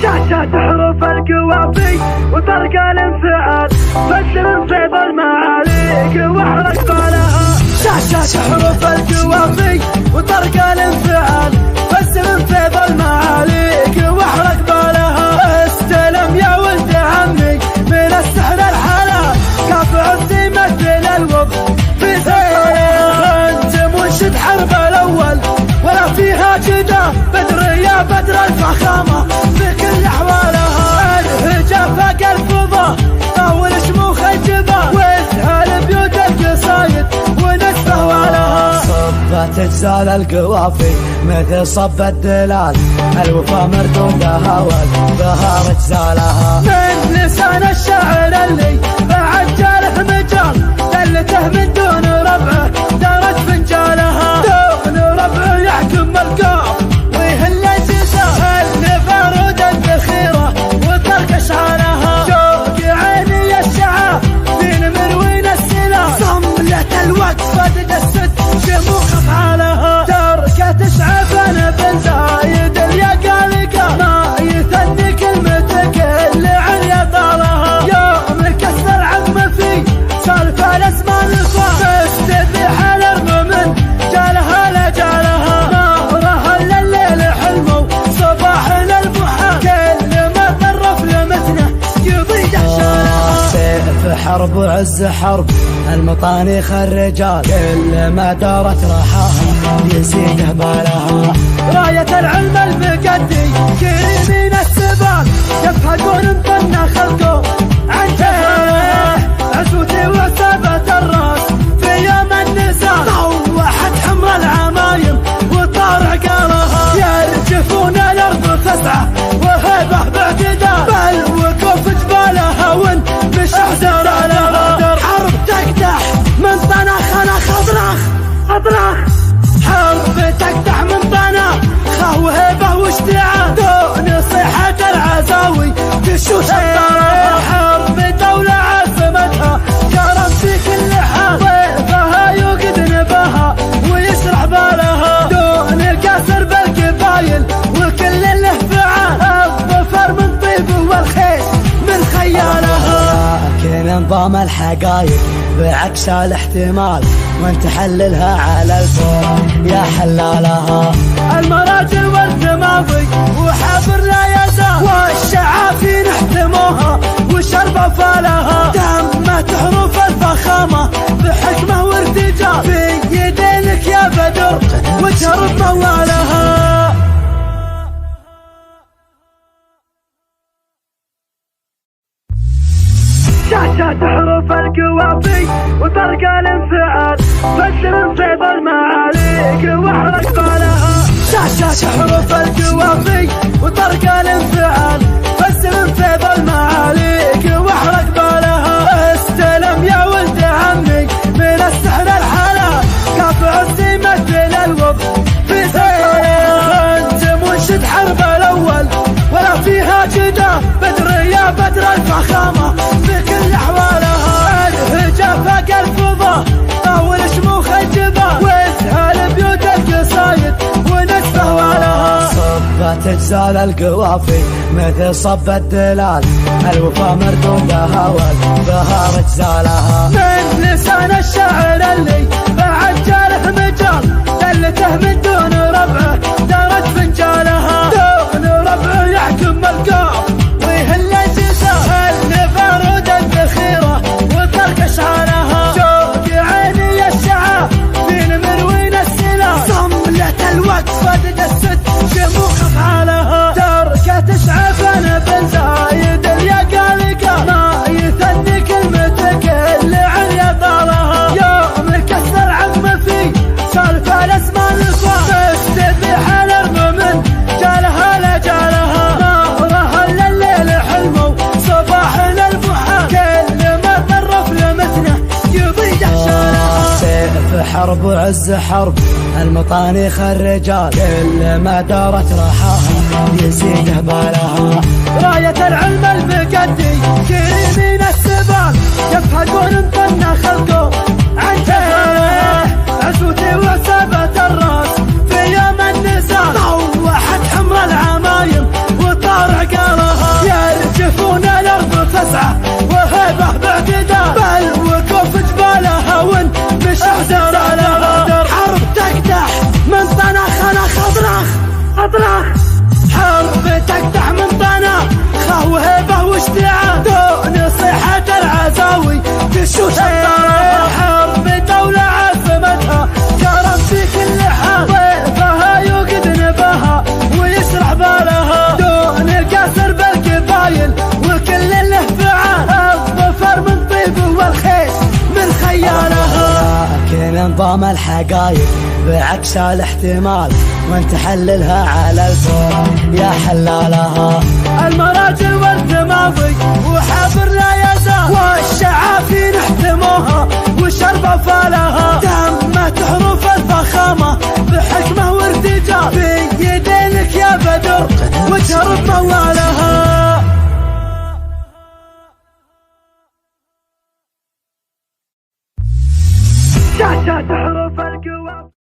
شاشات حروف القوافي وطرق الانفعال فسر فيض المعاليق واحرق بالها. شاشات حروف القوافي وطرق الانفعال فسر فيض المعاليق واحرق بالها. استلم يا ولد عمي من السحر الحلال كاف عبدي مثل الوضع في ثقة. انت منشد حرب الاول ولا فيها جدا بدر يا بدر الفخامة في كل احوالها. الهجا فاق الفضا طاول شموخ الجبال واسهل بيوت القصايد ونسفه ولها. صبت اجزال القوافي مثل صب الدلال الوفا مردودها والبهار اجزالها. من لسان الشاعر اللي بعد جاله مجال دلته من دون ربعه دارت فنجالها. دون ربعه يحكم القاف ويهل الجسام اللي بارود الذخيره وترك اشعارها. شوق عيني الشعاب من مروين السلاح صملة الوقت فدد الست شموخ افعالها. تركت اشعاب انا بن زايد اليقالقه ما يثني كلمتك اللي عن يطالها. يوم كسر عظم في سالف الاسمان الفا تستبيح الارض من جالها لجالها. نارها الليل حلمه صباحنا المحال كل ما طرف لمتنه يضي دهشانها. سيف حرب وعز حرب المطانيخ الرجال كل ما دارت رحاها يزيد بالها. راية العلم المقدي كريمين السبال يفهقون انطنا خلقه عن جهاله. عسوتي وثبت الراس في يوم النزال طوحت حمر العمايم وطار عقالها. يرجفون الارض تسعى وهبه باعتدال بل وقوف جبالها ون مش احزار لها. حرب تقدح من طناخنا خضراخ اطراخ حرب تقدح من طناخ وهبه واشتعال دون صيحة العزاوي تشوش الطرف. حرب دولة عزمتها كرم في كل حال ضيفها يوقد نباها ويشرح بالها. دون الكسر بالقبايل وكل اللي فعال الظفر من طيب والخير من خيالها. لكن نظام الحقايق بعكس الاحتمال وانت حللها على الفور يا حلالها. المراجل والتماضي وحبر لا يزال والشعافين احتموها وشربوا فالها. تمت حروف الفخامة بحكمة وارتجال في يدينك يا بدر وتشرب موالها. شاشات حروف القوافي وطرق الانفعال فسر فيض المعاليق واحرق بالها. شاشات حروف القوافي وطرق الانفعال فسر فيض المعاليق واحرق بالها. استلم يا ولد عمي من السحر الحلال كاف عبدي مثل الوضع في ثقة. انت منشد حرب الاول ولا فيها جدا بدر يا بدر الفخامة في كل احوالها. الهجا فاق الفضا طاول شموخ الجبال واسهل بيوت القصايد ونسفه ولها. صبت اجزال القوافي مثل صب الدلال الوفا مردودها والبهار اجزالها. من لسان الشاعر اللي بعد جاله مجال دلته من دون ربعه دارت فنجالها. دون ربعه يحكم القاف ويهل الجسام اللي بارود الذخيره وترك اشعارها. شوق عيني الشعاب من مروين السلاح صملة الوقت فدد الست شموخ افعالها. تركت اشعاب انا بن زايد اليقالقه ما يثني كلمتك اللي عن الحرب وعز حرب المطانيخ الرجال كل ما دارت رحاها يزيده بالها. راية العلم البقدي كريمين السبال يفهقون انطنا خلقه عن جهله عزوتي وثبت الراس في يوم النزال طوحت حمر العمايم وطار عقالها يرجفون الارض تسعى وهبه باعتدال بل وقوف جبالها ون مش احزر لها حرب تقدح من طناخنا خضراخ اطراخ حرب تقدح من طناخ وهبه واشتعال دون صيحة العزاوي تشوش الطرف حرب دولة عزمتها كرم في كل حال ضيفها يوقد نباها ويشرح بالها دون قصر بالقبايل وكل له فعال الظفر من طيب والخيل من خيالها. لكن انضام الحقايق بعكس الاحتمال وانت حللها على الفور يا حلالها. المراجل والتماضي وحافر لا يزال والشعافين احتموها وشرب فالها تمت حروف الفخامة بحكمة وارتجال في يدينك يا بدر وجرب موالها.